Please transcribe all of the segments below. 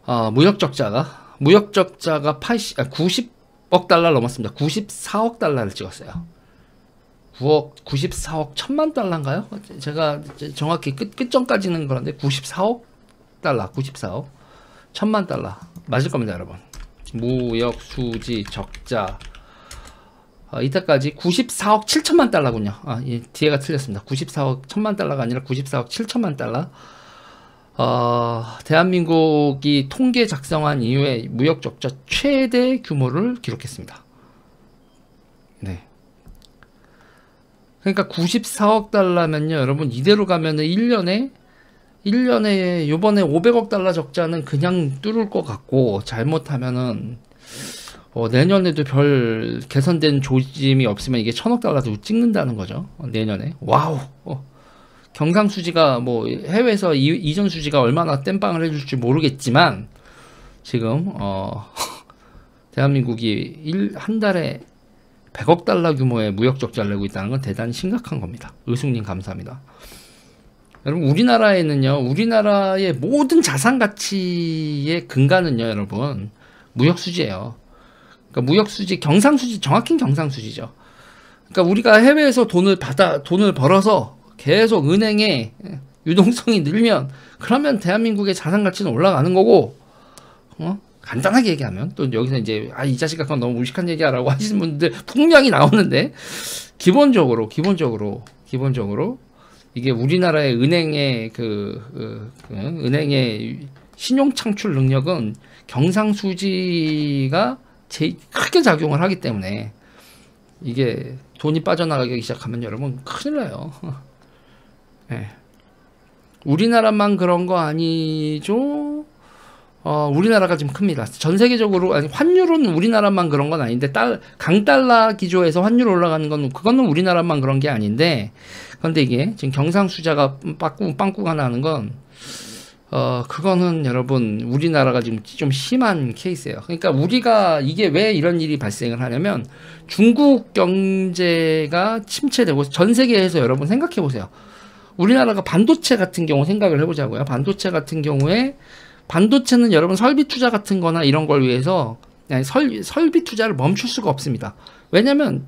무역적자가 90억 달러 넘었습니다. 94억 달러를 찍었어요. 94억 1000만 달러인가요? 제가 정확히 끝전까지는 그런데 94억 달러, 94억 1000만 달러 맞을 겁니다, 여러분. 무역 수지 적자 이때까지 94억 7천만 달러군요. 뒤에가 틀렸습니다. 94억 1000만 달러가 아니라 94억 7천만 달러. 대한민국이 통계 작성한 이후에 무역 적자 최대 규모를 기록했습니다. 네. 그러니까 94억 달러면요, 여러분, 이대로 가면은 1년에 요번에 500억 달러 적자는 그냥 뚫을 것 같고, 잘못하면은 내년에도 별 개선된 조짐이 없으면 이게 1000억 달러도 찍는다는 거죠. 내년에. 와우. 경상수지가 뭐 해외에서 이전 수지가 얼마나 땜빵을 해줄지 모르겠지만 지금 대한민국이 한 달에 100억 달러 규모의 무역 적자를 내고 있다는 건 대단히 심각한 겁니다. 의숙님 감사합니다. 여러분, 우리나라의 모든 자산 가치의 근간은요, 여러분, 무역 수지예요. 그러니까 무역 수지, 경상수지, 정확히 경상수지죠. 그러니까 우리가 해외에서 돈을 벌어서 계속 은행에 유동성이 늘면, 그러면 대한민국의 자산 가치는 올라가는 거고, 간단하게 얘기하면, 또 여기서 이제, 이 자식 같은 건 너무 무식한 얘기하라고 하시는 분들 분명히 나오는데, 기본적으로, 이게 우리나라의 은행의 은행의 신용 창출 능력은 경상수지가 제일 크게 작용을 하기 때문에, 이게 돈이 빠져나가기 시작하면 여러분 큰일 나요. 네. 우리나라만 그런 거 아니죠? 우리나라가 지금 큽니다. 전 세계적으로, 환율은 우리나라만 그런 건 아닌데, 강달러 기조에서 환율 올라가는 건, 그거는 우리나라만 그런 게 아닌데, 그런데 이게 지금 경상수자가 빵꾸가 나는 건, 그거는 여러분, 우리나라가 지금 좀 심한 케이스예요. 그러니까 우리가, 이게 왜 이런 일이 발생을 하냐면, 중국 경제가 침체되고, 전 세계에서 여러분 생각해 보세요. 우리나라가 반도체 같은 경우 생각을 해보자고요. 반도체 같은 경우에, 반도체는 여러분 설비 투자 같은 거나 이런 걸 위해서 설비 투자를 멈출 수가 없습니다. 왜냐면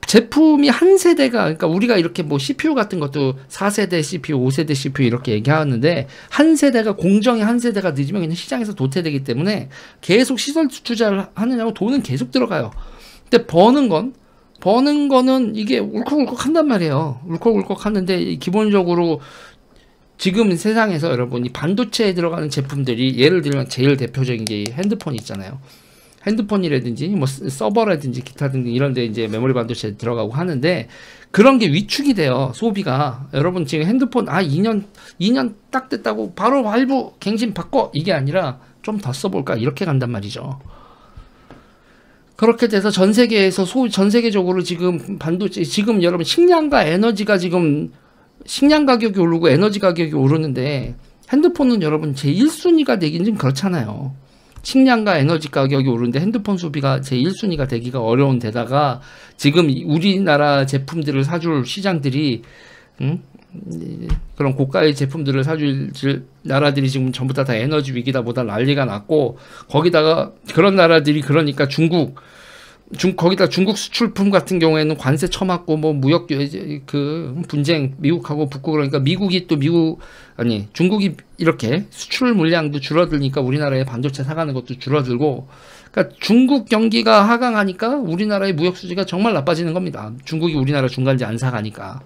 제품이 한 세대가, 그러니까 우리가 이렇게 뭐 CPU 같은 것도 4세대 CPU, 5세대 CPU 이렇게 얘기하는데, 한 세대가, 공정이 한 세대가 늦으면 그냥 시장에서 도태되기 때문에 계속 시설 투자를 하느냐고 돈은 계속 들어가요. 근데 버는 거는 이게 울컥울컥 한단 말이에요. 울컥울컥 하는데, 기본적으로 지금 세상에서 여러분, 이 반도체에 들어가는 제품들이, 예를 들면 제일 대표적인 게 핸드폰 있잖아요. 핸드폰이라든지 뭐 서버라든지 기타 등등 이런 데 이제 메모리 반도체 들어가고 하는데, 그런 게 위축이 돼요, 소비가. 여러분, 지금 핸드폰 2년 딱 됐다고 바로 할부 갱신 바꿔, 이게 아니라 좀 더 써볼까, 이렇게 간단 말이죠. 그렇게 돼서 전 세계적으로 지금 반도체, 지금 여러분 식량과 에너지가 지금, 식량 가격이 오르고 에너지 가격이 오르는데, 핸드폰은 여러분 제1순위가 되긴 좀 그렇잖아요. 식량과 에너지 가격이 오르는데 핸드폰 소비가 제1순위가 되기가 어려운 데다가, 지금 우리나라 제품들을 사줄 시장들이, 그런 고가의 제품들을 사줄 나라들이 지금 전부 다 에너지 위기다 보다 난리가 났고, 거기다가 그런 나라들이, 그러니까 거기다 중국 수출품 같은 경우에는 관세 쳐맞고, 뭐 무역 분쟁, 미국하고 붙고, 그러니까 중국이 이렇게 수출 물량도 줄어들니까 우리나라의 반도체 사가는 것도 줄어들고, 그러니까 중국 경기가 하강하니까 우리나라의 무역 수지가 정말 나빠지는 겁니다. 중국이 우리나라 중간재 안 사가니까.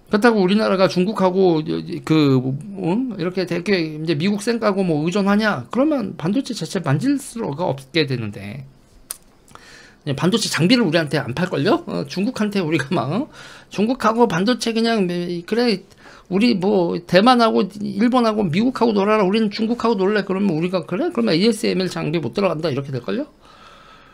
그렇다고 우리나라가 중국하고 이렇게 되게 이제 미국 쌩까고 뭐 의존하냐? 그러면 반도체 자체 만질 수가 없게 되는데, 반도체 장비를 우리한테 안 팔걸요? 중국한테 우리가 막, 중국하고 반도체 그냥, 그래, 우리 뭐, 대만하고, 일본하고, 미국하고 놀아라. 우리는 중국하고 놀래. 그러면 우리가, 그래? 그러면 ASML 장비 못 들어간다. 이렇게 될걸요?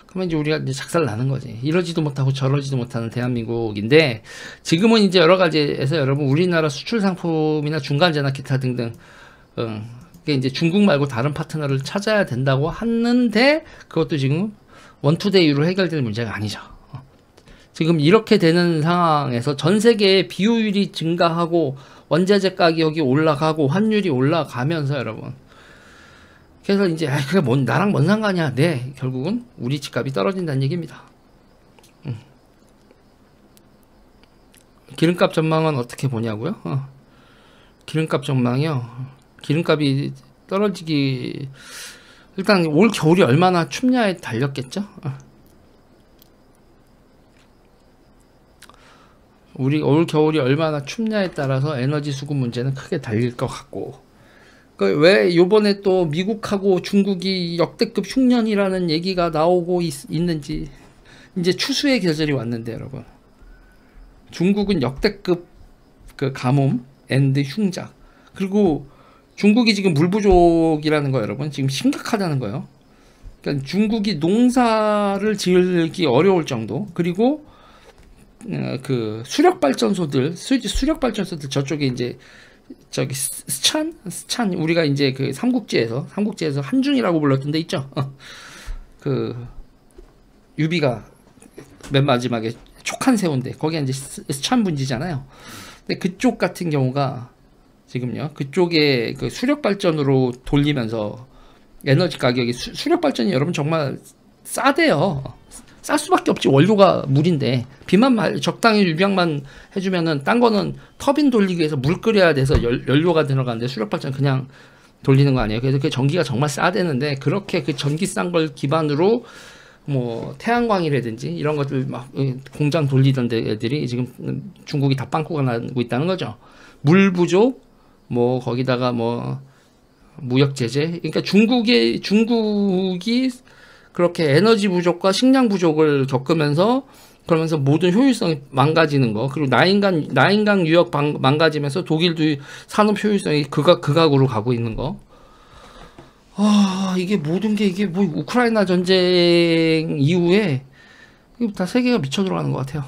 그러면 이제 우리가 이제 작살 나는 거지. 이러지도 못하고 저러지도 못하는 대한민국인데, 지금은 이제 여러 가지에서 여러분, 우리나라 수출 상품이나 중간재나 기타 등등, 그게 이제 중국 말고 다른 파트너를 찾아야 된다고 하는데, 그것도 지금, 원투데이로 해결될 문제가 아니죠. 지금 이렇게 되는 상황에서 전 세계의 비효율이 증가하고, 원자재 가격이 올라가고, 환율이 올라가면서 여러분, 그래서 이제 그게 나랑 뭔 상관이야. 네, 결국은 우리 집값이 떨어진다는 얘기입니다. 기름값 전망은 어떻게 보냐고요? 기름값 전망이요. 기름값이 떨어지기 일단 올 겨울이 얼마나 춥냐에 달렸겠죠. 우리 올 겨울이 얼마나 춥냐에 따라서 에너지 수급 문제는 크게 달릴 것 같고, 왜 요번에 또 미국하고 중국이 역대급 흉년이라는 얘기가 나오고 있는지. 이제 추수의 계절이 왔는데 여러분, 중국은 역대급 그 가뭄 앤드 흉작, 그리고 중국이 지금 물 부족이라는 거 여러분 지금 심각하다는 거예요. 그러니까 중국이 농사를 지을기 어려울 정도. 그리고 그 수력 발전소들 저쪽에 이제 저기 스촨 우리가 이제 그 삼국지에서 한중이라고 불렀던 데 있죠. 그 유비가 맨 마지막에 촉한 세운데 거기가 이제 스촨 분지잖아요. 근데 그쪽 같은 경우가 지금요, 그쪽에 그 수력 발전으로 돌리면서 에너지 가격이 수력 발전이 여러분 정말 싸대요. 쌀 수밖에 없지. 원료가 물인데 비만 적당히 유병만 해주면은 딴 거는 터빈 돌리기 위해서 물 끓여야 돼서 연료가 들어가는데 수력 발전 그냥 돌리는 거 아니에요. 그래서 그 전기가 정말 싸대는데 그렇게 그 전기 싼 걸 기반으로 뭐 태양광이라든지 이런 것들 막 공장 돌리던 애들이 지금 중국이 다 빵꾸가 나고 있다는 거죠. 물 부족, 뭐 거기다가 뭐 무역 제재. 그러니까 중국이 그렇게 에너지 부족과 식량 부족을 겪으면서 그러면서 모든 효율성이 망가지는 거. 그리고 나인강 유역 망가지면서 독일도 산업 효율성이 극악으로 가고 있는 거. 이게 모든 게 이게 뭐 우크라이나 전쟁 이후에 다 세계가 미쳐 들어가는 것 같아요.